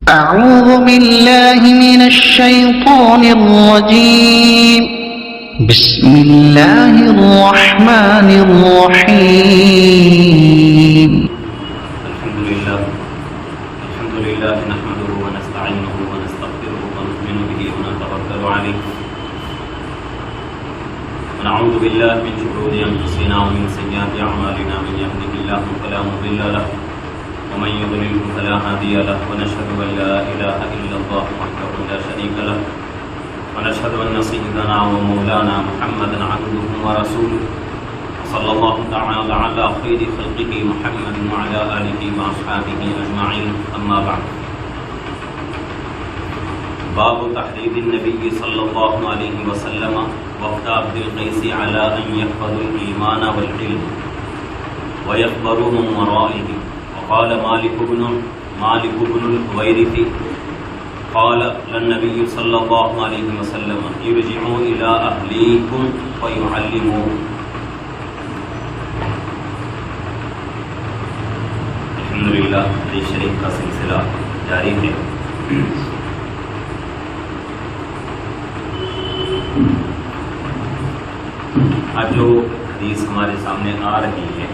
أعوذ بالله من الشيطان الرجيم. بسم الله الرحمن الرحيم. الحمد لله نحمده ونستعينه ونستغفره ونؤمن به ونتوكل عليه ونعوذ بالله من شرور أنفسنا ومن سيئات أعمالنا. من يهده الله فلا مضل له ومن يضلل فلا هادي له ونشهد أن لا إله إلا الله وحده لا شريك له ونشهد أن سيدنا ومولانا محمدا عبده ورسوله صلى الله تعالى على خير خلقه محمد وعلى آله وأصحابه أجمعين. أما بعد، باب تحريض النبي صلى الله عليه وسلم وفد عبد القيس على أن يحفظوا الإيمان والعلم ويخبروا من ورائه. وقال مالك بن الحويرث قال للنبي صلى الله عليه وسلم ارجعوا إلى أهليكم ويعلموا. الحمدللہ حدیث شریف کا سلسلہ جاری ہے. آج جو حدیث ہمارے سامنے آ رہی ہے،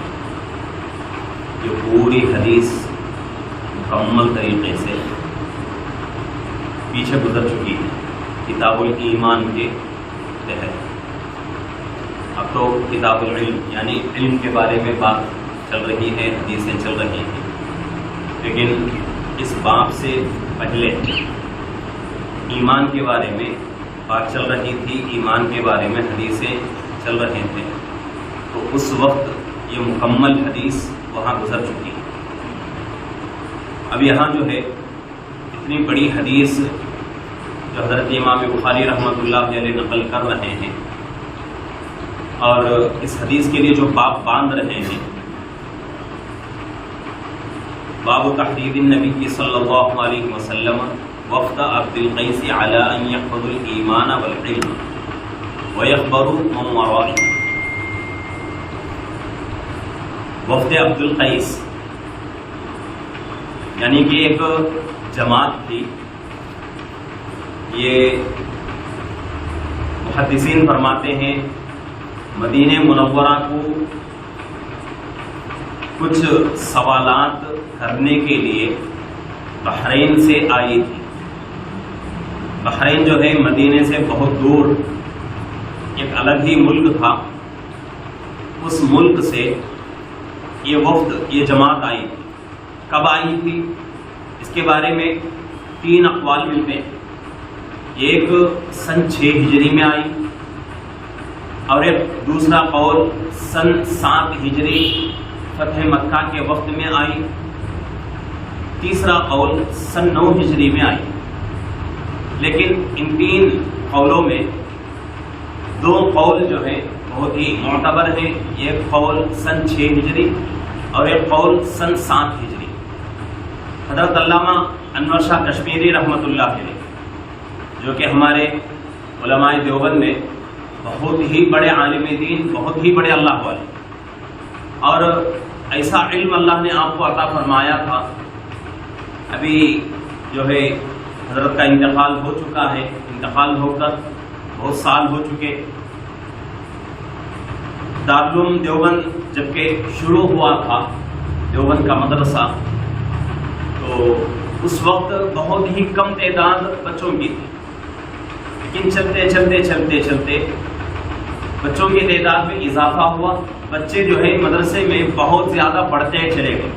یہ پوری حدیث مکمل طریقے سے پیچھے گزر چکی ہے کتاب الایمان کے تحت. اب تو کتاب العلم یعنی علم کے بارے میں بات چل رہی ہے، حدیثیں چل رہی ہیں، لیکن اس باب سے پہلے ایمان کے بارے میں بات چل رہی تھی، ایمان کے بارے میں حدیثیں چل رہے تھے. تو اس وقت یہ مکمل حدیث وہاں گزر چکی ہے. اب یہاں جو ہے اتنی بڑی حدیث جو حضرت امام بخاری رحمۃ اللہ علیہ نقل کر رہے ہیں، اور اس حدیث کے لیے جو باب باندھ رہے ہیں، باب تحريض النبي صلى الله عليه وسلم وفد عبد القيس على أن يحفظوا الإيمان والعلم ويخبروا من ورائه. وفد عبد القیس یعنی کہ ایک جماعت تھی. یہ محدثین فرماتے ہیں مدینہ منورہ کو کچھ سوالات کرنے کے لیے بحرین سے آئی تھی. بحرین جو ہے مدینے سے بہت دور ایک الگ ہی ملک تھا. اس ملک سے یہ وفد، یہ جماعت آئی تھی. کب آئی تھی اس کے بارے میں 3 اقوال ملتے ہیں. ایک سن 6 ہجری میں آئی، اور ایک دوسرا قول سن 7 ہجری فتح مکہ کے وقت میں آئی. تیسرا قول سن 9 ہجری میں آئی. لیکن ان 3 قولوں میں 2 قول جو ہے بہت ہی معتبر ہیں. ایک قول سن 6 ہجری اور ایک قول سن 7 ہجری. حضرت علامہ انور شاہ کشمیری رحمۃ اللہ علیہ، جو کہ ہمارے علماء دیوبند میں بہت ہی بڑے عالم دین، بہت ہی بڑے اللہ والے، اور ایسا علم اللہ نے آپ کو عطا فرمایا تھا. ابھی جو ہے حضرت کا انتقال ہو چکا ہے، انتقال ہو کر بہت سال ہو چکے. دارالعلوم دیوبند جبکہ شروع ہوا تھا، دیوبند کا مدرسہ، تو اس وقت بہت ہی کم تعداد بچوں کی تھی. لیکن چلتے چلتے چلتے چلتے بچوں کی تعداد میں اضافہ ہوا. بچے جو ہے مدرسے میں بہت زیادہ بڑھتے چلے گئے.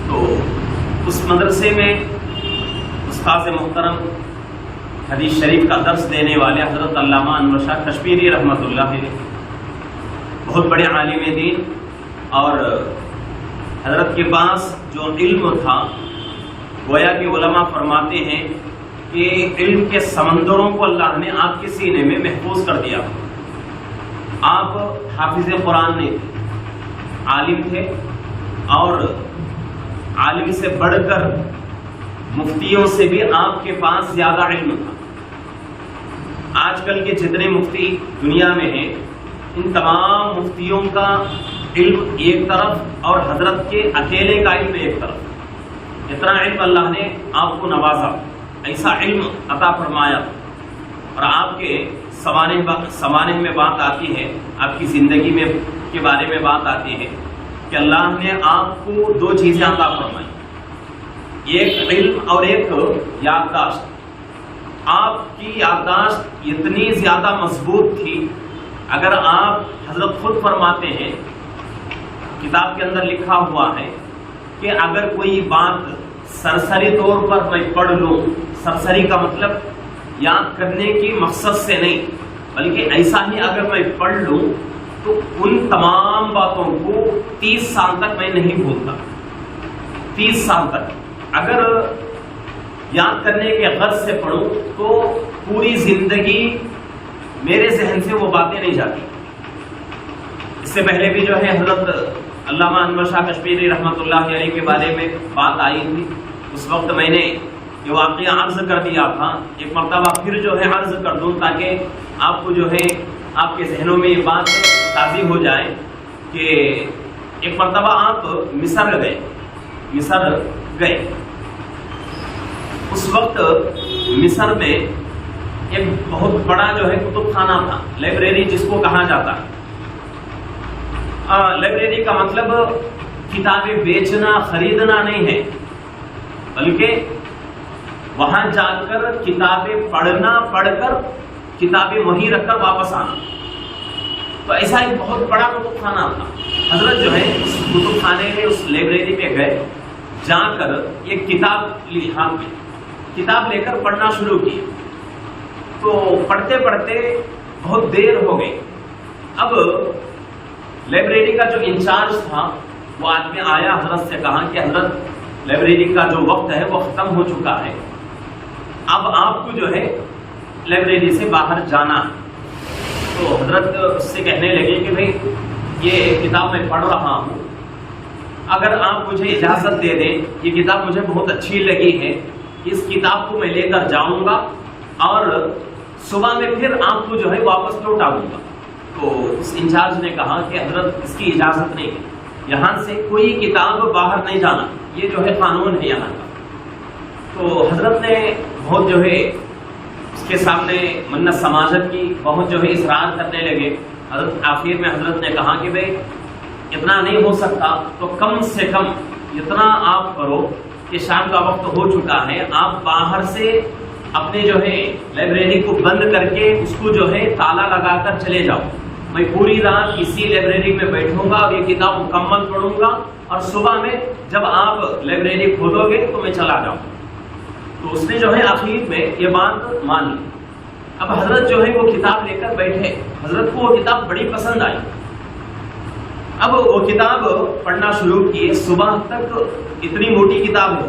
تو اس مدرسے میں استاد محترم حدیث شریف کا درس دینے والے حضرت علامہ انور شاہ کشمیری رحمۃ اللہ علیہ بہت بڑے عالم دین، اور حضرت کے پاس جو علم تھا، گویا کہ علماء فرماتے ہیں کہ علم کے سمندروں کو اللہ نے آپ کے سینے میں محفوظ کر دیا. آپ حافظ قرآن نہیں تھے، عالم تھے، اور عالم سے بڑھ کر مفتیوں سے بھی آپ کے پاس زیادہ علم تھا. آج کل کے جتنے مفتی دنیا میں ہیں، ان تمام مفتیوں کا علم ایک طرف اور حضرت کے اکیلے کا علم ایک طرف. اتنا علم اللہ نے آپ کو نوازا، ایسا علم عطا فرمایا، اور آپ کے سوانح میں بات آتی ہے، آپ کی زندگی میں کے بارے میں بات آتی ہے کہ اللہ نے آپ کو دو چیزیں عطا فرمائی، ایک علم اور ایک یادداشت۔ آپ کی یادداشت اتنی زیادہ مضبوط تھی، اگر آپ حضرت خود فرماتے ہیں، کتاب کے اندر لکھا ہوا ہے کہ اگر کوئی بات سرسری طور پر میں پڑھ لوں، سرسری کا مطلب یاد کرنے کی مقصد سے نہیں، بلکہ ایسا ہی اگر میں پڑھ لوں تو ان تمام باتوں کو 30 سال تک میں نہیں بھولتا۔ 30 سال تک اگر یاد کرنے کے غرض سے پڑھوں تو پوری زندگی میرے ذہن سے وہ باتیں نہیں جاتی۔ اس سے پہلے بھی جو ہے حضرت علامہ انور شاہ کشمیری رحمۃ اللہ علیہ کے بارے میں بات آئی تھی، اس وقت میں نے یہ واقعہ عرض کر دیا تھا، ایک مرتبہ پھر جو ہے عرض کر دوں تاکہ آپ کو جو ہے آپ کے ذہنوں میں یہ بات تازی ہو جائے کہ ایک مرتبہ آپ مصر گئے۔ اس وقت مصر میں ایک بہت بڑا جو ہے کتب خانہ تھا، لائبریری جس کو کہا جاتا ہے۔ لائبریری کا مطلب کتابیں بیچنا خریدنا نہیں ہے، بلکہ وہاں جا کر کتابیں پڑھ کر کتابیں وہیں رکھ کر واپس آنا۔ تو ایسا ایک بہت بڑا کتب خانہ تھا۔ حضرت جو ہے اس کتب خانے میں، اس لائبریری میں گئے، جا کر ایک کتاب لی، ہاتھ میں کتاب لے کر پڑھنا شروع کی۔ تو پڑھتے پڑھتے بہت دیر ہو گئی۔ اب لائبریری کا جو انچارج تھا وہ آدمی آیا، حضرت سے کہا کہ حضرت لائبریری کا جو وقت ہے وہ ختم ہو چکا ہے، اب آپ کو جو ہے لائبریری سے باہر جانا ہے۔ تو حضرت اس سے کہنے لگے کہ بھئی یہ کتاب میں پڑھ رہا ہوں، اگر آپ مجھے اجازت دے دیں، یہ کتاب مجھے بہت اچھی لگی ہے، اس کتاب کو میں لے کر جاؤں گا اور صبح میں پھر آپ کو جو ہے واپس لوٹ آؤں گا۔ تو اس انچارج نے کہا کہ حضرت اس کی اجازت نہیں ہے، یہاں سے کوئی کتاب باہر نہیں جانا، یہ جو ہے قانون ہے یہاں کا۔ تو حضرت نے بہت جو ہے اس کے سامنے منت سماجت کی، بہت جو ہے اصرار کرنے لگے۔ حضرت آخر میں حضرت نے کہا کہ بھئی اتنا نہیں ہو سکتا تو کم سے کم اتنا آپ کرو کہ شام کا وقت ہو چکا ہے، آپ باہر سے اپنے جو ہے لائبریری کو بند کر کے اس کو جو ہے تالا لگا کر چلے جاؤ، میں پوری رات اسی لائبریری میں بیٹھوں گا اور یہ کتاب مکمل پڑھوں گا، اور صبح میں جب آپ لائبریری کھولو گے تو میں چلا جاؤں۔ تو اس نے جو ہے آخر میں یہ بات مان لی۔ اب حضرت جو ہے وہ کتاب لے کر بیٹھے، حضرت کو وہ کتاب بڑی پسند آئی۔ اب وہ کتاب پڑھنا شروع کی، صبح تک اتنی موٹی کتاب ہے،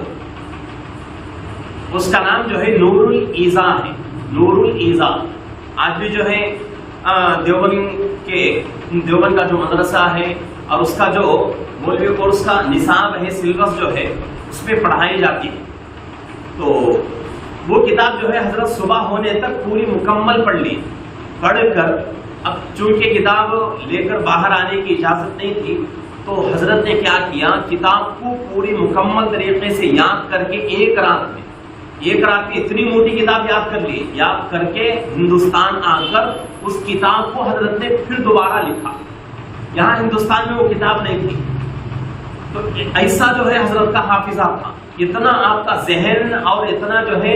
اس کا نام جو ہے نور الایضاح ہے، نور الایضاح۔ آج بھی جو ہے دیوبند کا جو مدرسہ ہے اور اس کا جو مولوی کورس کا نصاب ہے، سلیبس جو ہے اس میں پڑھائی جاتی ہے۔ تو وہ کتاب جو ہے حضرت صبح ہونے تک پوری مکمل پڑھ لی، پڑھ کر اب چونکہ کتاب لے کر باہر آنے کی اجازت نہیں تھی، تو حضرت نے کیا کیا، کتاب کو پوری مکمل طریقے سے یاد کر کے ایک رات میں اتنی موٹی کتاب یاد کر لی، یاد کر کے ہندوستان آ کر اس کتاب کو حضرت نے پھر دوبارہ لکھا۔ یہاں ہندوستان میں وہ کتاب نہیں تھی۔ تو ایسا جو ہے حضرت کا حافظہ تھا، اتنا آپ کا ذہن اور اتنا جو ہے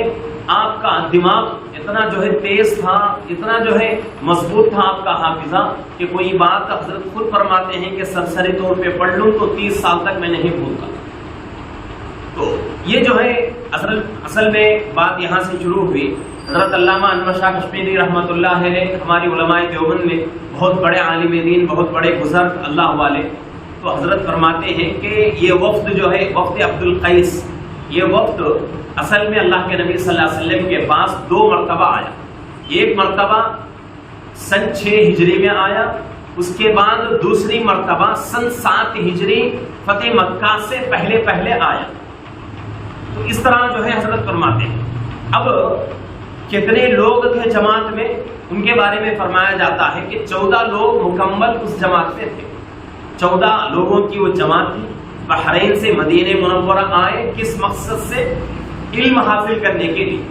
آپ کا دماغ اتنا جو ہے تیز تھا، اتنا جو ہے مضبوط تھا آپ کا حافظہ کہ کوئی بات حضرت خود فرماتے ہیں کہ سرسری طور پہ پڑھ لوں تو 30 سال تک میں نہیں بھولتا۔ تو یہ جو ہے اصل میں بات یہاں سے شروع ہوئی۔ حضرت علامہ انور شاہ کشمیری رحمۃ اللہ علیہ ہماری علماء دیوبند میں بہت بڑے عالم دین، بہت بڑے بزرگ اللہ والے، تو حضرت فرماتے ہیں کہ یہ وفد جو ہے وفد عبد القیس، یہ وفد اصل میں اللہ کے نبی صلی اللہ علیہ وسلم کے پاس 2 مرتبہ آیا۔ ایک مرتبہ سن 6 ہجری میں آیا، اس کے بعد دوسری مرتبہ سن 7 ہجری فتح مکہ سے پہلے آیا۔ تو اس طرح جو ہے حضرت فرماتے ہیں۔ اب کتنے لوگ تھے جماعت میں، ان کے بارے میں فرمایا جاتا ہے کہ 14 لوگ مکمل اس جماعت میں تھے، 14 لوگوں کی وہ جماعت تھی۔ بحرین سے مدینہ منورہ آئے کس مقصد سے؟ علم حاصل کرنے کے لیے.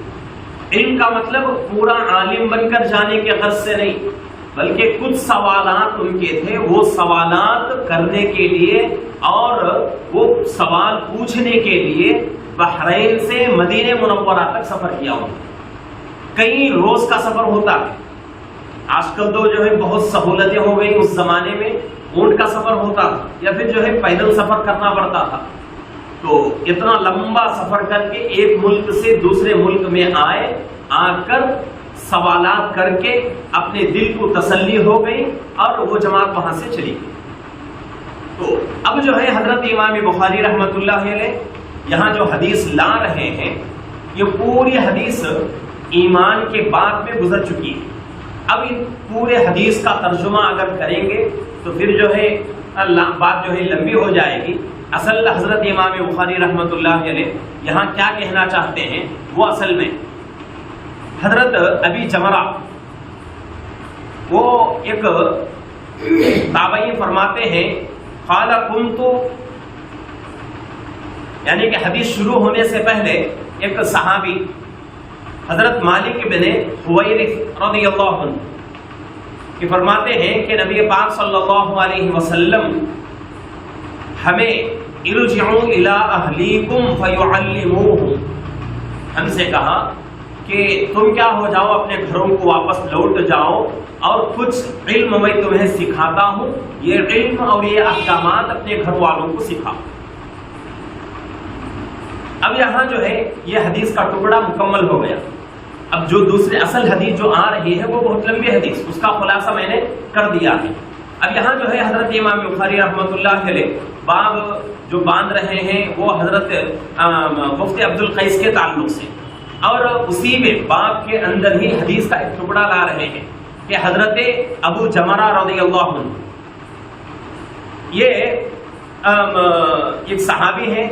علم کا مطلب پورا عالم بن کر جانے کے غرض سے نہیں، بلکہ کچھ سوالات ان کے تھے، وہ سوالات کرنے کے لیے اور وہ سوال پوچھنے کے لیے بحرین سے مدینہ منورہ تک سفر کیا ہوا. کئی روز کا سفر ہوتا ہے. آج کل تو جو ہے بہت سہولتیں ہو گئی، اس زمانے میں اونٹ کا سفر ہوتا تھا یا پھر جو ہے پیدل سفر کرنا پڑتا تھا. تو اتنا لمبا سفر کر کے ایک ملک سے دوسرے ملک میں آ کر سوالات کر کے اپنے دل کو تسلی ہو گئی اور وہ جماعت وہاں سے چلی گئی. تو اب جو ہے حضرت امام بخاری رحمۃ اللہ علیہ یہاں جو حدیث لا رہے ہیں، یہ پوری حدیث ایمان کے باب میں گزر چکی ہے. اب ان پورے حدیث کا ترجمہ اگر کریں گے تو پھر جو ہے بات جو ہے لمبی ہو جائے گی. اصل حضرت امام بخاری رحمۃ اللہ علیہ یہاں کیا کہنا چاہتے ہیں، وہ اصل میں حضرت ابی جمرہ وہ ایک تابعی فرماتے ہیں، قال کنت، یعنی کہ حدیث شروع ہونے سے پہلے ایک صحابی حضرت مالک بن حویرث رضی اللہ عنہ کہ فرماتے ہیں کہ نبی پاک صلی اللہ علیہ وسلم ہمیں ارجعوا الی اہلیکم فیعلموہم، ہم سے کہا کہ تم کیا ہو جاؤ، اپنے گھروں کو واپس لوٹ جاؤ اور کچھ علم میں تمہیں سکھاتا ہوں، یہ علم اور یہ احکامات اپنے گھر والوں کو سکھاؤ. اب یہاں جو ہے یہ حدیث کا ٹکڑا مکمل ہو گیا. اب جو دوسرے اصل حدیث جو آ رہی ہے وہ بہت لمبی حدیث، اس کا خلاصہ میں نے کر دیا ہے. اب یہاں جو ہے حضرت امام بخاری رحمۃ اللہ علیہ باب جو باندھ رہے ہیں وہ حضرت مفتی عبد القیس کے تعلق سے، اور اسی میں باب کے اندر ہی حدیث کا ایک ٹکڑا لا رہے ہیں کہ حضرت ابو جمرہ رضی اللہ عنہ یہ ایک صحابی ہے،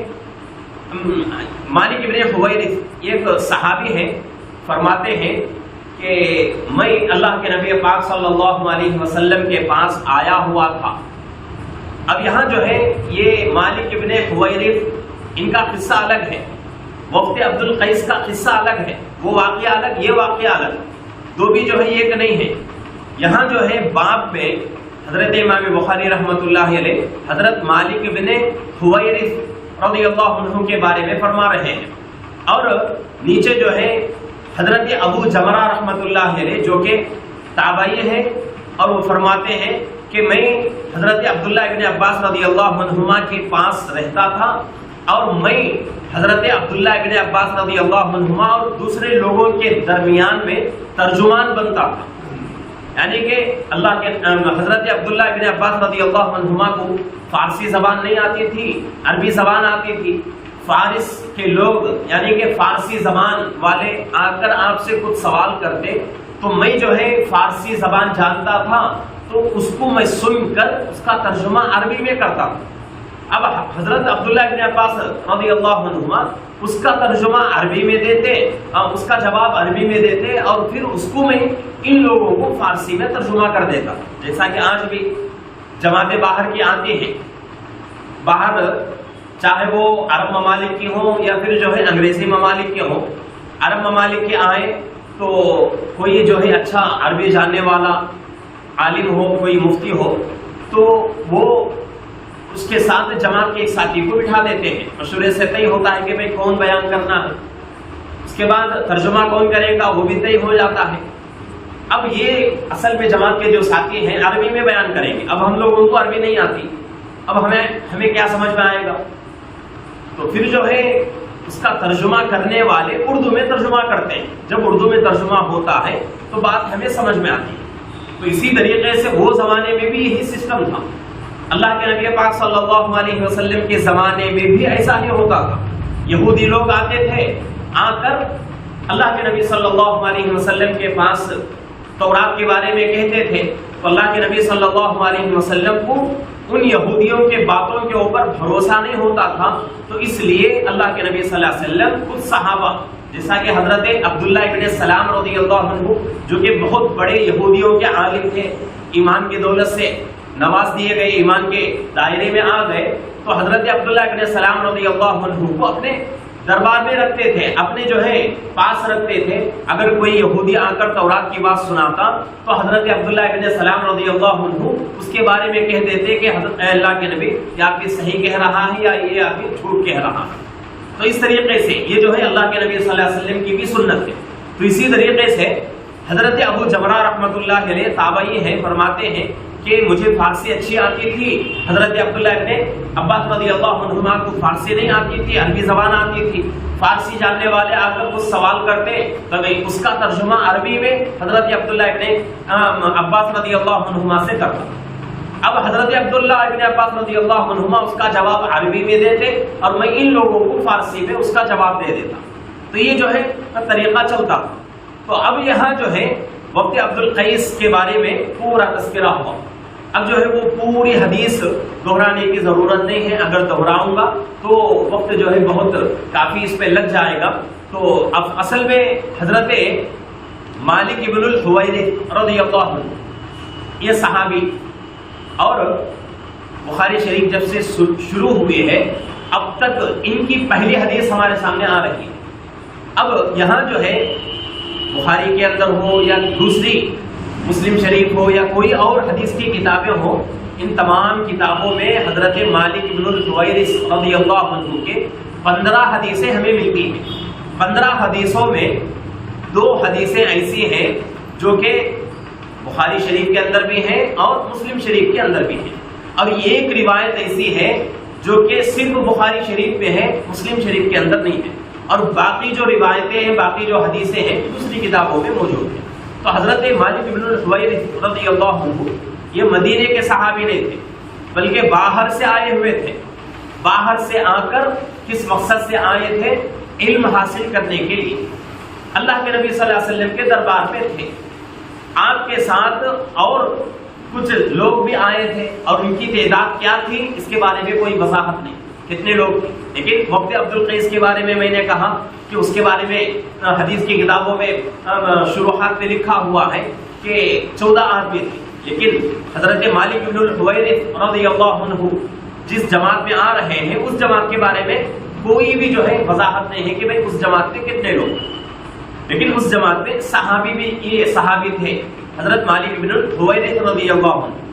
مالک بن حویرث ایک صحابی ہے، فرماتے ہیں کہ میں اللہ کے نبی پاک صلی اللہ علیہ وسلم کے پاس آیا ہوا تھا. اب یہاں جو ہے یہ مالک بن حویرث ان کا قصہ الگ ہے، مفتی عبد القیس کا قصہ الگ ہے، وہ واقعہ الگ یہ واقعہ الگ، دو بھی جو ہے ایک نہیں ہے. یہاں جو ہے باب میں حضرت امام بخاری رحمۃ اللہ علیہ حضرت مالک بن حویرث رضی اللہ عنہ کے بارے میں فرما رہے ہیں، اور نیچے جو ہے حضرت ابو جمرہ رحمۃ اللہ علیہ جو کہ تابعی ہیں، اور وہ فرماتے ہیں کہ میں حضرت عبداللہ ابن عباس رضی اللہ عنہما کے پاس رہتا تھا، اور میں حضرت عبداللہ ابن عباس رضی اللہ عنہما اور دوسرے لوگوں کے درمیان میں ترجمان بنتا تھا. یعنی کہ اللہ کے حضرت عبداللہ ابن عباس رضی اللہ عنہما کو فارسی زبان نہیں آتی تھی، عربی زبان آتی تھی. فارس کے لوگ یعنی کہ فارسی زبان والے آ کر آپ سے کچھ سوال کرتے تو میں جو ہے فارسی زبان جانتا تھا، تو اس کو میں سن کر اس کا ترجمہ عربی میں کرتا تھا. اب حضرت عبداللہ ابن عباس رضی اللہ عنہما اس کا ترجمہ عربی میں دیتے، اس کا جواب عربی میں دیتے، اور پھر اس کو میں ان لوگوں کو فارسی میں ترجمہ کر دیتا. جیسا کہ آج بھی جماعتیں باہر کی آتی ہیں، باہر چاہے وہ عرب ممالک کی ہوں یا پھر جو ہے انگریزی ممالک کے ہوں. عرب ممالک کے آئے تو کوئی جو ہے اچھا عربی جاننے والا عالم ہو، کوئی مفتی ہو، تو وہ اس کے ساتھ جماعت کے ایک ساتھی کو بٹھا دیتے ہیں. مشورے سے طے ہوتا ہے کہ بھائی کون بیان کرنا ہے، اس کے بعد ترجمہ کون کرے گا وہ بھی طے ہو جاتا ہے. اب یہ اصل میں جماعت کے جو ساتھی ہیں عربی میں بیان کریں گے. اب ہم لوگوں کو عربی نہیں آتی، اب ہمیں کیا سمجھ میں آئے گا؟ تو پھر جو ہے اس کا ترجمہ کرنے والے اردو میں ترجمہ کرتے ہیں. جب اردو میں ترجمہ ہوتا ہے تو بات ہمیں سمجھ میں آتی ہے. تو اسی طریقے سے وہ زمانے میں بھی یہی سسٹم تھا. اللہ کے نبی پاک صلی اللہ علیہ وسلم کے زمانے میں بھی ایسا ہی ہوتا تھا. یہودی لوگ آتے تھے، آ کر اللہ کے نبی صلی اللہ علیہ وسلم کے پاس تورات کے بارے میں کہتے تھے، تو اللہ کے نبی صلی اللہ علیہ وسلم کو ان یہودیوں کے باتوں کے اوپر بھروسہ نہیں ہوتا تھا. تو اس لیے اللہ کے نبی صلی اللہ علیہ وسلم کچھ صحابہ جیسا کہ حضرت عبداللہ ابن سلام رضی اللہ عنہ جو کہ بہت بڑے یہودیوں کے عالم تھے، ایمان کی دولت سے نواز دیے گئے، ایمان کے دائرے میں آ گئے، تو حضرت عبداللہ ابن سلام رضی اللہ عنہ کو اپنے دربار میں رکھتے تھے، اپنے جو ہے پاس رکھتے تھے۔ اگر کوئی یہودی آ کر تورات کی بات سناتا تو حضرت عبداللہ ابن سلام رضی اللہ عنہ اس کے بارے میں کہہ دیتے کہ حضرت اے اللہ کے نبی یہ آپ کی صحیح کہہ رہا ہے یا یہ آپ کی جھوٹ کہہ رہا ہے۔ تو اس طریقے سے یہ جو ہے اللہ کے نبی صلی اللہ علیہ وسلم کی بھی سنت ہے۔ تو اسی طریقے سے حضرت ابو جمرہ رحمۃ اللہ علیہ تابعی ہیں، فرماتے ہیں کہ مجھے فارسی اچھی آتی تھی، حضرت عبداللہ ابن عباس رضی اللہ عنہما کو فارسی نہیں آتی تھی، عربی زبان آتی تھی۔ فارسی جاننے والے آ کر کچھ سوال کرتے تو میں اس کا ترجمہ عربی میں حضرت عبداللہ ابن عباس رضی اللہ عنہما سے کرتا۔ اب حضرت عبداللہ ابن عباس رضی اللہ عنہما اس کا جواب عربی میں دیتے اور میں ان لوگوں کو فارسی میں اس کا جواب دے دیتا۔ تو یہ جو ہے طریقہ چلتا۔ تو اب یہاں جو ہے وقت عبد القیس کے بارے میں پورا تذکرہ ہوا۔ اب جو ہے وہ پوری حدیث دہرانے کی ضرورت نہیں ہے، اگر دہراؤں گا تو وقت جو ہے بہت کافی اس پہ لگ جائے گا۔ تو اب اصل میں حضرت مالک ابن الحویرث رضی اللہ عنہ یہ صحابی، اور بخاری شریف جب سے شروع ہوئی ہے اب تک ان کی پہلی حدیث ہمارے سامنے آ رہی ہے۔ اب یہاں جو ہے بخاری کے اندر ہو یا دوسری مسلم شریف ہو یا کوئی اور حدیث کی کتابیں ہوں، ان تمام کتابوں میں حضرت مالک ابن الحویرث رضی اللہ عنہ کے 15 حدیثیں ہمیں ملتی ہیں۔ 15 حدیثوں میں 2 حدیثیں ایسی ہیں جو کہ بخاری شریف کے اندر بھی ہیں اور مسلم شریف کے اندر بھی ہیں، اور ایک روایت ایسی ہے جو کہ صرف بخاری شریف میں ہے، مسلم شریف کے اندر نہیں ہے، اور باقی جو روایتیں ہیں، باقی جو حدیثیں ہیں دوسری کتابوں میں موجود ہیں۔ تو حضرت مالک ابن الحویرث رضی اللہ عنہ یہ مدینے کے صحابی نہیں تھے، بلکہ باہر سے آئے ہوئے تھے۔ باہر سے آ کر کس مقصد سے آئے تھے؟ علم حاصل کرنے کے لیے۔ اللہ کے نبی صلی اللہ علیہ وسلم کے دربار میں تھے، آپ کے ساتھ اور کچھ لوگ بھی آئے تھے، اور ان کی تعداد کیا تھی اس کے بارے میں کوئی وضاحت نہیں کتنے لوگ تھے، لیکن وقت عبد القیس کے بارے میں نے کہا کہ اس کے بارے میں حدیث کی کتابوں میں شروحات میں لکھا ہوا ہے کہ 14 آدمی تھے، لیکن حضرت مالک ابن الحویرث رضی اللہ عنہ جس جماعت میں آ رہے ہیں اس جماعت کے بارے میں کوئی بھی جو ہے وضاحت نہیں ہے کہ بھائی اس جماعت میں کتنے لوگ، لیکن اس جماعت میں صحابی بھی یہ صحابی تھے حضرت مالک ابن الحویرث رضی اللہ عنہ۔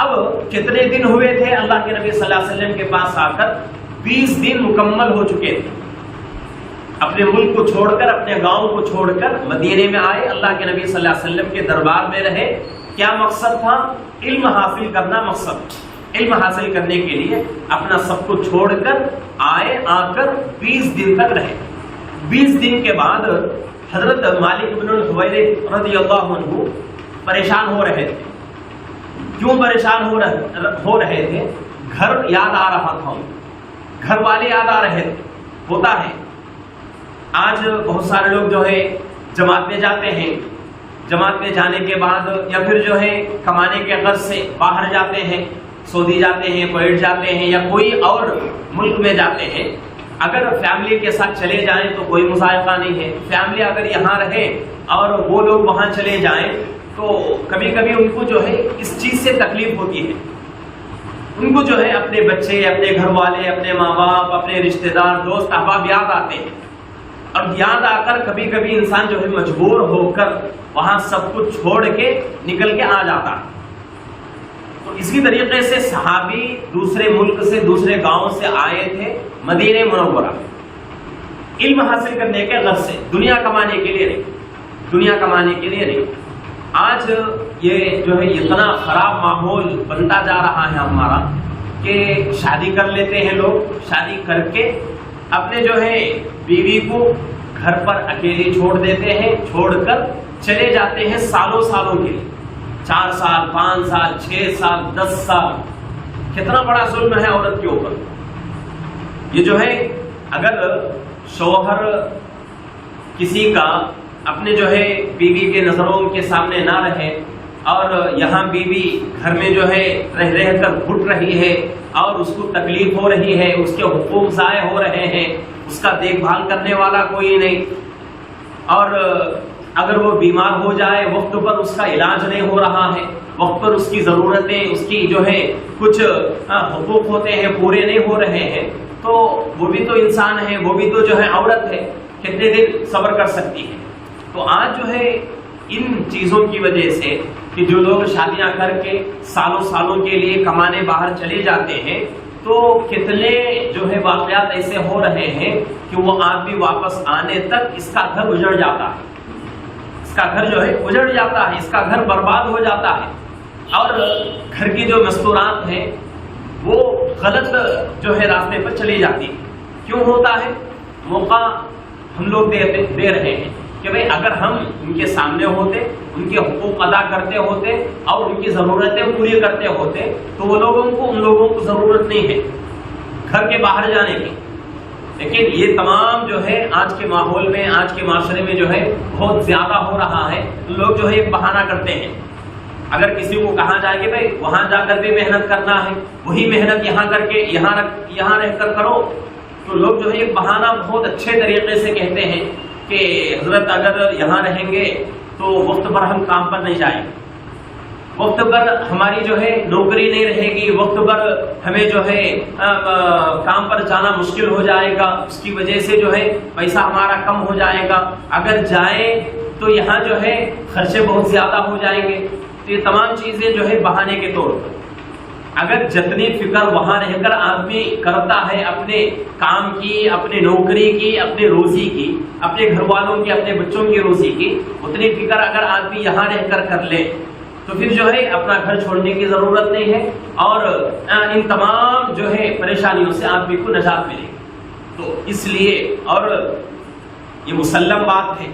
اب کتنے دن ہوئے تھے اللہ کے نبی صلی اللہ علیہ وسلم کے پاس آ کر؟ 20 دن مکمل ہو چکے تھے۔ اپنے ملک کو چھوڑ کر، اپنے گاؤں کو چھوڑ کر مدینے میں آئے، اللہ کے نبی صلی اللہ علیہ وسلم کے دربار میں رہے۔ کیا مقصد تھا؟ علم حاصل کرنا مقصد۔ علم حاصل کرنے کے لیے اپنا سب کچھ چھوڑ کر آئے، آ کر 20 دن تک رہے۔ 20 دن کے بعد حضرت مالک بن الحویرث رضی اللہ عنہ پریشان ہو رہے تھے۔ کیوں پریشان ہو رہے تھے؟ گھر یاد آ رہا تھا، گھر والے یاد آ رہے تھے۔ ہوتا ہے آج بہت سارے لوگ جو ہے جماعت میں جاتے ہیں، جماعت میں جانے کے بعد یا پھر جو ہے کمانے کے غرض سے باہر جاتے ہیں، سعودی جاتے ہیں، کویت جاتے ہیں یا کوئی اور ملک میں جاتے ہیں۔ اگر فیملی کے ساتھ چلے جائیں تو کوئی مذائقہ نہیں ہے، فیملی اگر یہاں رہے اور وہ لوگ وہاں چلے جائیں تو کبھی کبھی ان کو جو ہے اس چیز سے تکلیف ہوتی ہے۔ ان کو جو ہے اپنے بچے، اپنے گھر والے، اپنے ماں باپ، اپنے رشتہ دار، دوست احباب یاد آتے ہیں، اور یاد آ کر کبھی کبھی انسان جو ہے مجبور ہو کر وہاں سب کچھ چھوڑ کے نکل کے آ جاتا ہے۔ تو اسی طریقے سے صحابی دوسرے ملک سے، دوسرے گاؤں سے آئے تھے مدینہ منورہ علم حاصل کرنے کے غرض سے، دنیا کمانے کے لیے نہیں، دنیا کمانے کے لیے نہیں۔ آج یہ جو ہے اتنا خراب ماحول بنتا جا رہا ہے ہمارا کہ شادی کر لیتے ہیں لوگ، شادی کر کے اپنے جو ہے بیوی کو گھر پر اکیلی چھوڑ دیتے ہیں، چھوڑ کر چلے جاتے ہیں سالوں سالوں کے لیے، 4 سال، 5 سال، 6 سال، 10 سال۔ کتنا بڑا ظلم ہے عورت کے اوپر۔ یہ جو ہے اگر شوہر کسی کا اپنے جو ہے بیوی کے نظروں کے سامنے نہ رہے، اور یہاں بیوی گھر میں جو ہے رہ کر گھٹ رہی ہے اور اس کو تکلیف ہو رہی ہے، اس کے حقوق ضائع ہو رہے ہیں، اس کا دیکھ بھال کرنے والا کوئی نہیں، اور اگر وہ بیمار ہو جائے وقت پر اس کا علاج نہیں ہو رہا ہے، وقت پر اس کی ضرورتیں، اس کی جو ہے کچھ حقوق ہوتے ہیں پورے نہیں ہو رہے ہیں تو وہ بھی تو انسان ہے، وہ بھی تو جو ہے عورت ہے، کتنے دن صبر کر سکتی ہے؟ تو آج جو ہے ان چیزوں کی وجہ سے کہ جو لوگ شادیاں کر کے سالوں سالوں کے لیے کمانے باہر چلے جاتے ہیں تو کتنے جو ہے واقعات ایسے ہو رہے ہیں کہ وہ آدمی واپس آنے تک اس کا گھر اجڑ جاتا ہے، اس کا گھر جو ہے اجڑ جاتا ہے، اس کا گھر برباد ہو جاتا ہے، اور گھر کی جو مستورات ہیں وہ غلط جو ہے راستے پر چلی جاتی ہے۔ کیوں ہوتا ہے؟ موقع ہم لوگ دے رہے ہیں کہ بھئی اگر ہم ان کے سامنے ہوتے، ان کے حقوق ادا کرتے ہوتے اور ان کی ضرورتیں پوری کرتے ہوتے تو وہ ان لوگوں کو ضرورت نہیں ہے گھر کے باہر جانے کی۔ لیکن یہ تمام جو ہے آج کے ماحول میں، آج کے معاشرے میں جو ہے بہت زیادہ ہو رہا ہے۔ لوگ جو ہے ایک بہانہ کرتے ہیں، اگر کسی کو کہا جائے کہ بھئی وہاں جا کر بھی محنت کرنا ہے، وہی محنت یہاں کر کے یہاں رہ کر کرو، تو لوگ جو ہے ایک بہانہ بہت اچھے طریقے سے کہتے ہیں کہ حضرت اگر یہاں رہیں گے تو وقت پر ہم کام پر نہیں جائیں گے، وقت پر ہماری جو ہے نوکری نہیں رہے گی، وقت پر ہمیں جو ہے کام پر جانا مشکل ہو جائے گا، اس کی وجہ سے جو ہے پیسہ ہمارا کم ہو جائے گا، اگر جائیں تو یہاں جو ہے خرچے بہت زیادہ ہو جائیں گے۔ تو یہ تمام چیزیں جو ہے بہانے کے طور پر، اگر جتنی فکر وہاں رہ کر آدمی کرتا ہے اپنے کام کی، اپنے نوکری کی، اپنے روزی کی، اپنے گھر والوں کی، اپنے بچوں کی روزی کی، اتنی فکر اگر آدمی یہاں رہ کر لے تو پھر جو ہے اپنا گھر چھوڑنے کی ضرورت نہیں ہے اور ان تمام جو ہے پریشانیوں سے آدمی کو نجات ملے گی۔ تو اس لیے اور یہ مسلم بات ہے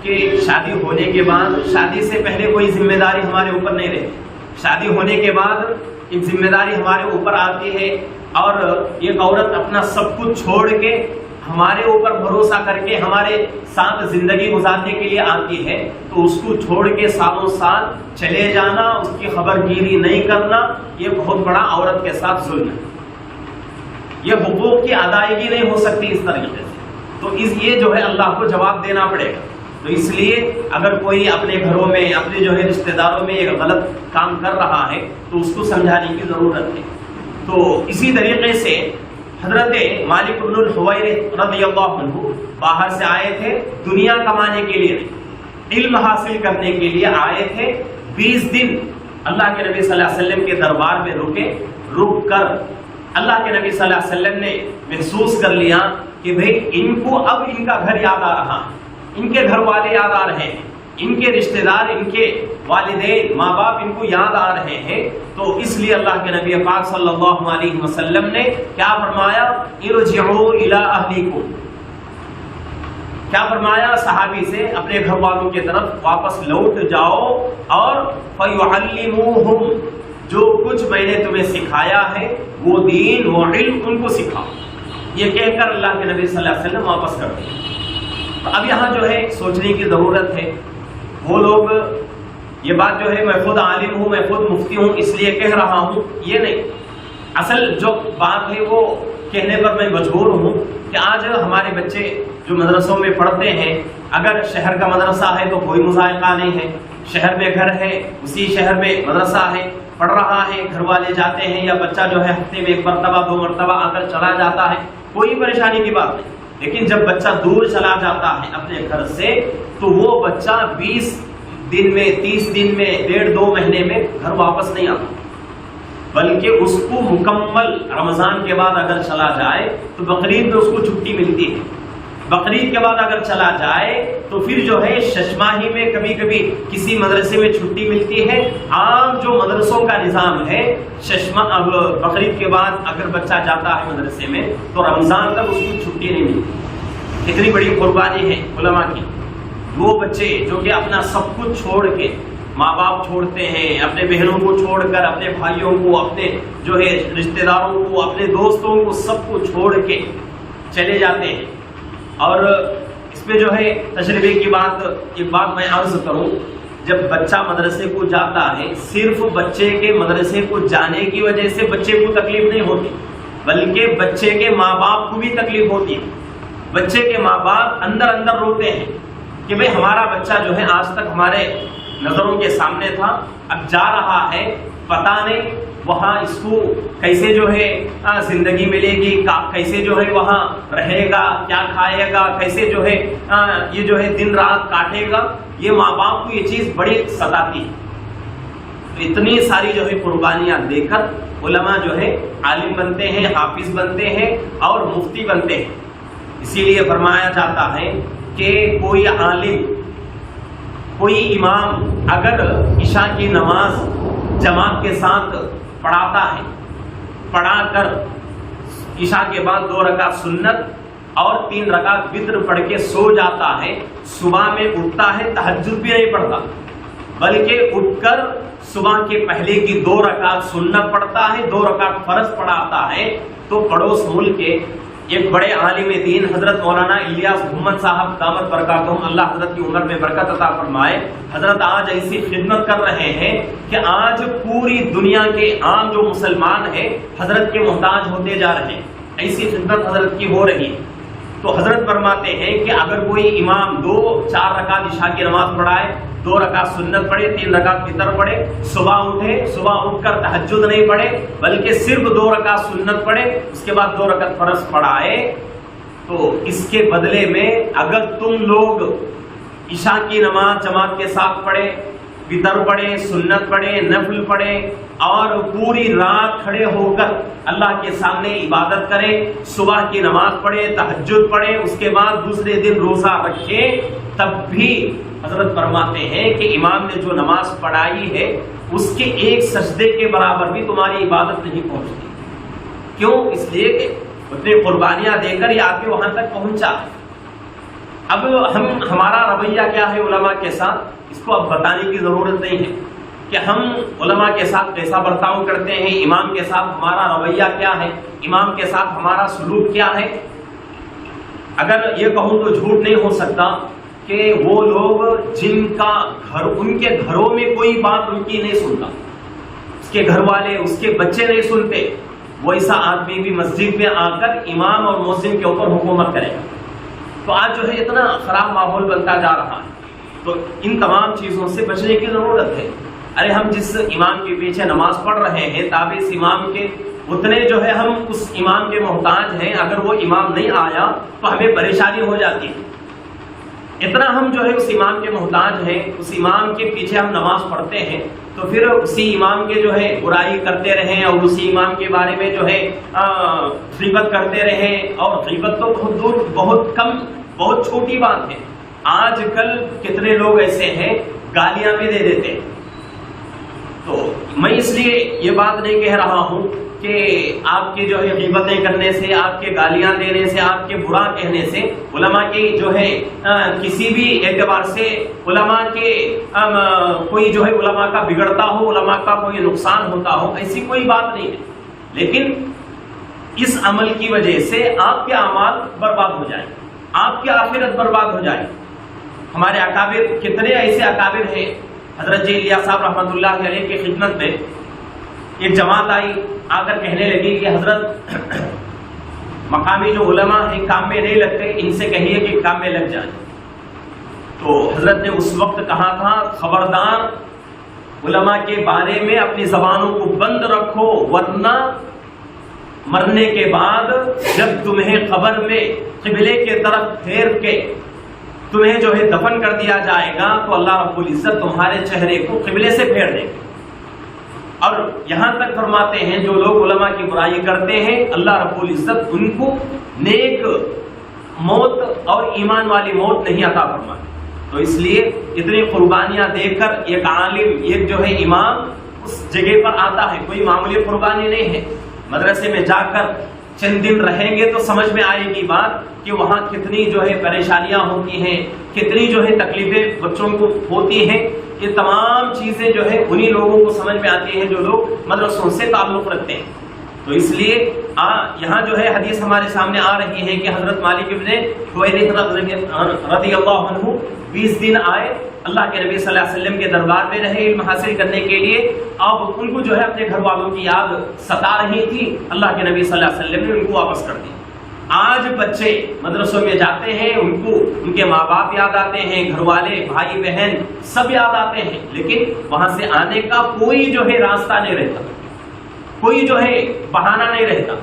کہ شادی ہونے کے بعد، شادی سے پہلے کوئی ذمہ داری ہمارے اوپر نہیں رہتی، شادی ہونے کے بعد ایک ذمہ داری ہمارے اوپر آتی ہے اور ایک عورت اپنا سب کچھ چھوڑ کے ہمارے اوپر بھروسہ کر کے ہمارے ساتھ زندگی گزارنے کے لیے آتی ہے، تو اس کو چھوڑ کے سالوں سال چلے جانا، اس کی خبر گیری نہیں کرنا، یہ بہت بڑا عورت کے ساتھ ظلم ہے۔ یہ حقوق کی ادائیگی نہیں ہو سکتی اس طریقے سے، تو یہ جو ہے اللہ کو جواب دینا پڑے گا۔ تو اس لیے اگر کوئی اپنے گھروں میں، اپنے جو ہے رشتہ داروں میں ایک غلط کام کر رہا ہے تو اس کو سمجھانے کی ضرورت ہے۔ تو اسی طریقے سے حضرت مالک بن الحویرث رضی اللہ عنہ باہر سے آئے تھے، دنیا کمانے کے لیے نہیں، علم حاصل کرنے کے لیے آئے تھے۔ 20 دن اللہ کے نبی صلی اللہ علیہ وسلم کے دربار میں رک کر اللہ کے نبی صلی اللہ علیہ وسلم نے محسوس کر لیا کہ بھئی ان کو اب ان کا گھر یاد آ رہا ہے، ان کے گھر والے یاد آ رہے ہیں، ان کے رشتہ دار، ان کے والدین، ماں باپ ان کو یاد آ رہے ہیں۔ تو اس لیے اللہ کے نبی پاک صلی اللہ علیہ وسلم نے کیا فرمایا؟ ارجعوا الی اہلیکم، کیا فرمایا صحابی سے؟ اپنے گھر والوں کی طرف واپس لوٹ جاؤ اور فیعلموہم، جو کچھ میں نے تمہیں سکھایا ہے وہ دین، وہ علم ان کو سکھاؤ، یہ کہہ کر اللہ کے نبی صلی اللہ علیہ وسلم واپس کر دیں۔ تو اب یہاں جو ہے سوچنے کی ضرورت ہے، وہ لوگ، یہ بات جو ہے میں خود عالم ہوں، میں خود مفتی ہوں اس لیے کہہ رہا ہوں، یہ نہیں، اصل جو بات ہے وہ کہنے پر میں مجبور ہوں کہ آج ہمارے بچے جو مدرسوں میں پڑھتے ہیں، اگر شہر کا مدرسہ ہے تو کوئی مذائقہ نہیں ہے، شہر میں گھر ہے، اسی شہر میں مدرسہ ہے، پڑھ رہا ہے، گھر والے جاتے ہیں، یا بچہ جو ہے ہفتے میں 1 مرتبہ 2 مرتبہ آ کر چلا جاتا ہے، کوئی پریشانی کی بات نہیں۔ لیکن جب بچہ دور چلا جاتا ہے اپنے گھر سے تو وہ بچہ 20 دن میں، 30 دن میں، 1.5-2 مہینے میں گھر واپس نہیں آتا، بلکہ اس کو مکمل رمضان کے بعد اگر چلا جائے تو بقرعید میں اس کو چھٹی ملتی ہے، بقرعید کے بعد اگر چلا جائے تو پھر جو ہے 6 ماہی میں کبھی کبھی کسی مدرسے میں چھٹی ملتی ہے۔ عام جو مدرسوں کا نظام ہے، بقرعید کے بعد اگر بچہ جاتا ہے مدرسے میں تو رمضان تک اس کو چھٹی نہیں ملتی۔ اتنی بڑی قربانی ہے علماء کی، وہ بچے جو کہ اپنا سب کچھ چھوڑ کے، ماں باپ چھوڑتے ہیں، اپنے بہنوں کو چھوڑ کر، اپنے بھائیوں کو، اپنے جو ہے رشتہ داروں کو، اپنے دوستوں کو، سب کو چھوڑ کے چلے جاتے ہیں۔ اور اس پہ جو ہے تجربے کی بات، ایک بات میں عرض کروں، جب بچہ مدرسے کو جاتا ہے، صرف بچے کے مدرسے کو جانے کی وجہ سے بچے کو تکلیف نہیں ہوتی، بلکہ بچے کے ماں باپ کو بھی تکلیف ہوتی ہے۔ بچے کے ماں باپ اندر اندر روتے ہیں کہ بھئی ہمارا بچہ جو ہے آج تک ہمارے نظروں کے سامنے تھا، اب جا رہا ہے، پتہ نہیں وہاں اس کو کیسے جو ہے زندگی ملے گی، کیسے جو ہے وہاں رہے گا، کیا کھائے گا، کیسے جو ہے یہ جو ہے دن رات کاٹے گا، یہ ماں باپ کو یہ چیز بڑی ستاتی ہے۔ تو اتنی ساری جو ہے قربانیاں دے کر علماء جو ہے عالم بنتے ہیں، حافظ بنتے ہیں اور مفتی بنتے ہیں۔ اسی لیے فرمایا جاتا ہے کہ کوئی عالم، کوئی امام اگر عشاء کی نماز جماعت کے ساتھ پڑھاتا ہے، پڑھا کر عشاء کے بعد 2 رکعت سنت اور 3 رکعت وتر پڑھ کے سو جاتا ہے، صبح میں اٹھتا ہے، تہجد بھی نہیں پڑھتا بلکہ اٹھ کر صبح کے پہلے کی 2 رکعت سنت پڑھتا ہے، 2 رکعت فرض پڑھاتا ہے، تو پڑوس ملک کے ایک بڑے عالم دین حضرت مولانا الیاس محمد صاحب دامت برکاتہم، اللہ حضرت کی عمر میں برکت عطا فرمائے، حضرت آج ایسی خدمت کر رہے ہیں کہ آج پوری دنیا کے عام جو مسلمان ہیں حضرت کے محتاج ہوتے جا رہے ہیں، ایسی خدمت حضرت کی ہو رہی ہے۔ تو حضرت فرماتے ہیں کہ اگر کوئی امام 2-4 رکعت عشاء کی نماز پڑھائے، 2 رکعت سنت پڑھے، 3 رکعت وتر پڑھے، صبح اٹھے، صبح اٹھ کر تہجد نہیں پڑھے بلکہ صرف 2 رکعت سنت پڑھے، اس کے بعد 2 رکعت فرض پڑھائے، تو اس کے بدلے میں اگر تم لوگ عشاء کی نماز جماعت کے ساتھ پڑھے، وتر پڑھے، سنت پڑھے، نفل پڑھے اور پوری رات کھڑے ہو کر اللہ کے سامنے عبادت کرے، صبح کی نماز پڑھے، تہجد پڑھے، اس کے بعد دوسرے دن روزہ رکھے، تب بھی حضرت فرماتے ہیں کہ امام نے جو نماز پڑھائی ہے اس کے ایک سجدے کے برابر بھی تمہاری عبادت نہیں پہنچتی۔ کیوں؟ اس لیے کہ اتنی قربانیاں دے کر یہ آپ کے وہاں تک پہنچا۔ اب ہمارا رویہ کیا ہے علماء کے ساتھ، اس کو اب بتانے کی ضرورت نہیں ہے کہ ہم علماء کے ساتھ کیسا برتاؤ کرتے ہیں، امام کے ساتھ ہمارا رویہ کیا ہے، امام کے ساتھ ہمارا سلوک کیا ہے۔ اگر یہ کہوں تو جھوٹ نہیں ہو سکتا کہ وہ لوگ جن کا گھر، ان کے گھروں میں کوئی بات ان کی نہیں سنتا، اس کے گھر والے، اس کے بچے نہیں سنتے، ویسا آدمی بھی مسجد میں آ کر امام اور مؤذن کے اوپر حکومت کرے گا۔ تو آج جو ہے اتنا خراب ماحول بنتا جا رہا ہے، تو ان تمام چیزوں سے بچنے کی ضرورت ہے۔ ارے ہم جس امام کے پیچھے نماز پڑھ رہے ہیں، تابع اس امام کے، اتنے جو ہے ہم اس امام کے محتاج ہیں، اگر وہ امام نہیں آیا تو ہمیں پریشانی ہو جاتی ہے۔ اتنا ہم جو ہے اس امام کے محتاج ہیں، اس امام کے پیچھے ہم نماز پڑھتے ہیں، تو پھر اسی امام کے جو ہے برائی کرتے رہیں اور اسی امام کے بارے میں جو ہے غیبت کرتے رہیں، اور غیبت تو بہت دور، بہت کم، بہت چھوٹی بات ہے۔ آج کل کتنے لوگ ایسے ہیں گالیاں بھی دے دیتے ہیں۔ تو میں اس لیے یہ بات نہیں کہہ رہا ہوں کہ آپ کے جو ہے غیبتیں کرنے سے، آپ کے گالیاں دینے سے، آپ کے برا کہنے سے علماء کی جو ہے کسی بھی اعتبار سے علماء کے کوئی جو ہے علماء کا بگڑتا ہو، علماء کا کوئی نقصان ہوتا ہو، ایسی کوئی بات نہیں ہے۔ لیکن اس عمل کی وجہ سے آپ کے اعمال برباد ہو جائیں، آپ کی آخرت برباد ہو جائے۔ ہمارے اکابر، کتنے ایسے اکابر ہیں، حضرت جی الیاس صاحب رحمۃ اللہ علیہ کی خدمت میں ایک جماعت آئی، آ کر کہنے لگی کہ حضرت مقامی جو علماء ہیں کام میں نہیں لگتے، ان سے کہیے کہ کام میں لگ جائیں۔ تو حضرت نے اس وقت کہا تھا، خبردار علماء کے بارے میں اپنی زبانوں کو بند رکھو، ورنہ مرنے کے بعد جب تمہیں قبر میں قبلے کے طرف پھیر کے تمہیں جو ہے دفن کر دیا جائے گا تو اللہ رب العزت تمہارے چہرے کو قبلے سے پھیر دے گا۔ اور یہاں تک فرماتے ہیں جو لوگ علماء کی برائی کرتے ہیں، اللہ رب العزت ان کو نیک موت اور ایمان والی موت نہیں عطا فرماتے۔ تو اس لیے اتنی قربانیاں دے کر ایک عالم، ایک جو ہے امام اس جگہ پر آتا ہے، کوئی معمولی قربانی نہیں ہے۔ مدرسے میں جا کر چند دن رہیں گے تو سمجھ میں آئے گی بات کہ وہاں کتنی جو ہے پریشانیاں ہوتی ہیں، کتنی جو ہے تکلیفیں بچوں کو ہوتی ہیں۔ یہ تمام چیزیں جو ہے انہی لوگوں کو سمجھ میں آتی ہیں جو لوگ مدرسوں سے تعلق رکھتے ہیں۔ تو اس لیے یہاں جو ہے حدیث ہمارے سامنے آ رہی ہے کہ حضرت مالک ابن حویرث رضی اللہ عنہ 20 دن آئے، اللہ کے نبی صلی اللہ علیہ وسلم کے دربار میں رہے علم حاصل کرنے کے لیے۔ اب ان کو جو ہے اپنے گھر والوں کی یاد ستا رہی تھی، اللہ کے نبی صلی اللہ علیہ وسلم نے ان کو واپس کر دیا۔ آج بچے مدرسوں میں جاتے ہیں، ان کو ان کے ماں باپ یاد آتے ہیں، گھر والے، بھائی بہن سب یاد آتے ہیں، لیکن وہاں سے آنے کا کوئی جو ہے راستہ نہیں رہتا۔ کوئی جو ہے بہانہ نہیں رہتا،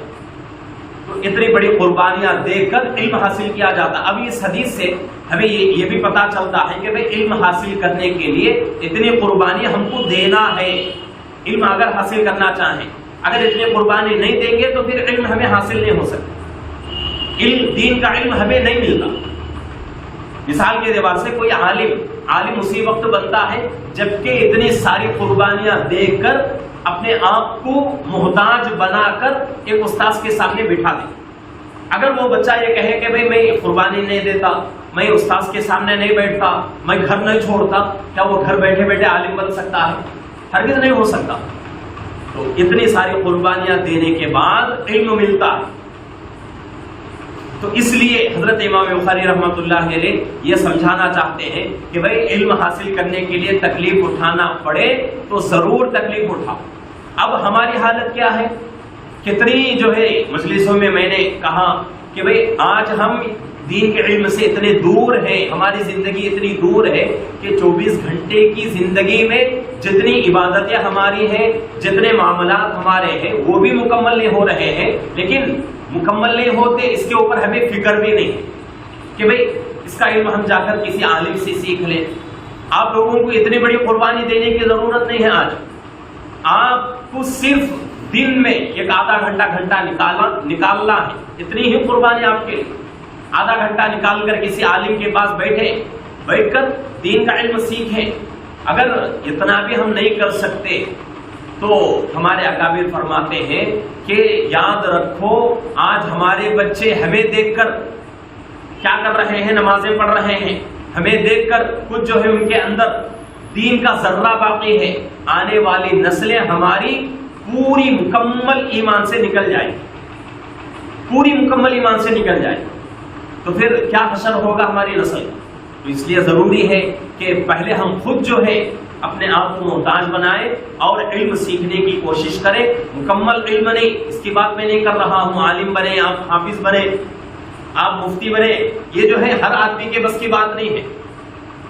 تو اتنی بڑی قربانیاں دے کر علم حاصل کیا جاتا۔ اب اس حدیث سے ہمیں یہ بھی پتہ چلتا ہے کہ بھئی علم حاصل کرنے کے لیے اتنی قربانی ہم کو دینا ہے۔ علم اگر حاصل کرنا چاہیں، اگر اتنی قربانی نہیں دیں گے تو پھر علم ہمیں حاصل نہیں ہو سکتا، دین کا علم ہمیں نہیں ملتا۔ مثال کے اعتبار سے کوئی عالم اسی وقت بنتا ہے جبکہ اتنی ساری قربانیاں دے کر اپنے آپ کو محتاج بنا کر ایک استاذ کے سامنے بٹھا دے۔ اگر وہ بچہ یہ کہے کہ بھئی میں قربانی نہیں دیتا، میں استاذ کے سامنے نہیں بیٹھتا، میں گھر نہیں چھوڑتا، کیا وہ گھر بیٹھے بیٹھے عالم بن سکتا ہے؟ ہرگز نہیں ہو سکتا۔ تو اتنی ساری قربانیاں دینے کے بعد علم ملتا ہے۔ تو اس لیے حضرت امام بخاری رحمۃ اللہ علیہ یہ سمجھانا چاہتے ہیں کہ بھئی علم حاصل کرنے کے لیے تکلیف اٹھانا پڑے تو ضرور تکلیف اٹھاؤ۔ اب ہماری حالت کیا ہے؟ کتنی جو ہے مجلسوں میں میں نے کہا کہ بھئی آج ہم دین کے علم سے اتنے دور ہیں، ہماری زندگی اتنی دور ہے کہ 24 گھنٹے کی زندگی میں جتنی عبادتیں ہماری ہیں، جتنے معاملات ہمارے ہیں وہ بھی مکمل نہیں ہو رہے ہیں، لیکن مکمل نہیں ہوتے اس کے اوپر ہمیں فکر بھی نہیں کہ بھئی اس کا علم ہم جا کر کسی عالم سے سیکھ لیں۔ آپ لوگوں کو اتنی بڑی قربانی دینے کی ضرورت نہیں ہے۔ آج آپ کو صرف دن میں ایک آدھا گھنٹہ نکالنا ہے، اتنی ہی قربانی آپ کے لیے۔ آدھا گھنٹہ نکال کر کسی عالم کے پاس بیٹھ کر دین کا علم سیکھیں۔ اگر اتنا بھی ہم نہیں کر سکتے تو ہمارے اکابر فرماتے ہیں کہ یاد رکھو آج ہمارے بچے ہمیں دیکھ کر کیا کر رہے ہیں؟ نمازیں پڑھ رہے ہیں۔ ہمیں دیکھ کر کچھ جو ہے ان کے اندر دین کا ذرہ باقی ہے۔ آنے والی نسلیں ہماری پوری مکمل ایمان سے نکل جائیں، پوری مکمل ایمان سے نکل جائیں، تو پھر کیا حشر ہوگا ہماری نسل؟ تو اس لیے ضروری ہے کہ پہلے ہم خود جو ہے اپنے آپ کو محتاج بنائیں اور علم سیکھنے کی کوشش کریں۔ مکمل علم نہیں، اس کی بات میں نہیں کر رہا ہوں عالم بنے، آپ حافظ بنے، آپ مفتی بنے، یہ جو ہے ہر آدمی کے بس کی بات نہیں ہے،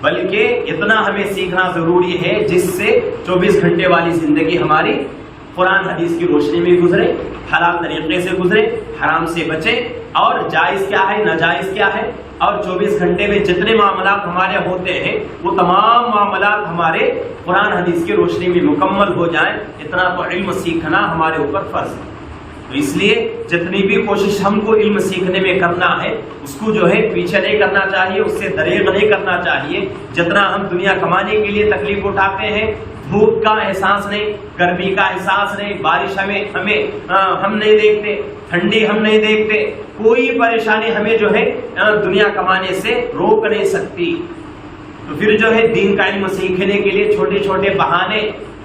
بلکہ اتنا ہمیں سیکھنا ضروری ہے جس سے 24 گھنٹے والی زندگی ہماری قرآن حدیث کی روشنی میں گزرے، حلال طریقے سے گزرے، حرام سے بچے، اور جائز کیا ہے ناجائز کیا ہے، اور 24 گھنٹے میں جتنے معاملات ہمارے ہوتے ہیں وہ تمام معاملات ہمارے قرآن حدیث کی روشنی میں مکمل ہو جائیں۔ اتنا تو علم سیکھنا ہمارے اوپر فرض ہے۔ تو اس لیے جتنی بھی کوشش ہم کو علم سیکھنے میں کرنا ہے اس کو جو ہے پیچھے نہیں کرنا چاہیے، اس سے دریغ نہیں کرنا چاہیے۔ جتنا ہم دنیا کمانے کے لیے تکلیف اٹھاتے ہیں، دھوپ کا احساس نہیں، گرمی کا احساس نہیں، بارش ہم نہیں دیکھتے، ٹھنڈی ہم نہیں دیکھتے، کوئی پریشانی ہمیں جو ہے دنیا کمانے سے روک نہیں سکتی، تو پھر جو ہے دین کا علم سیکھنے کے لیے چھوٹے چھوٹے بہانے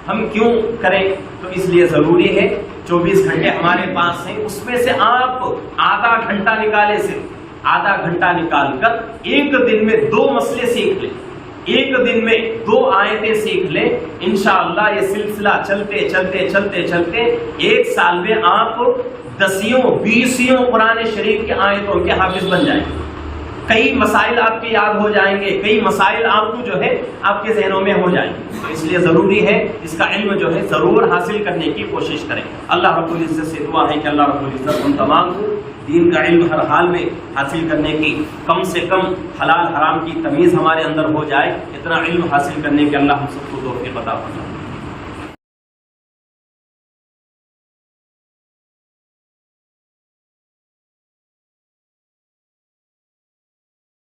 ہم کیوں کریں؟ تو اس لیے ضروری ہے 24 گھنٹے ہمارے پاس ہیں، اس میں سے آپ آدھا گھنٹہ نکالے، صرف آدھا گھنٹہ نکال کر ایک دن میں 2 مسئلے سیکھ لیں، ایک دن میں 2 آیتیں سیکھ لیں، انشاءاللہ یہ سلسلہ چلتے چلتے چلتے چلتے 1 سال میں آپ 10-20 قرآن شریف کی آیتوں کے حافظ بن جائیں گے۔ کئی مسائل آپ کے یاد ہو جائیں گے، کئی مسائل آپ کو جو ہے آپ کے ذہنوں میں ہو جائیں گے۔ تو اس لیے ضروری ہے اس کا علم جو ہے ضرور حاصل کرنے کی کوشش کریں۔ اللہ رب العزت سے دعا ہے کہ اللہ رب العزت ہم تمام کو دین کا علم ہر حال میں حاصل کرنے کی، کم سے کم حلال حرام کی تمیز ہمارے اندر ہو جائے، اتنا علم حاصل کرنے کے اللہ ہم سب کو توفیق عطا فرمائے۔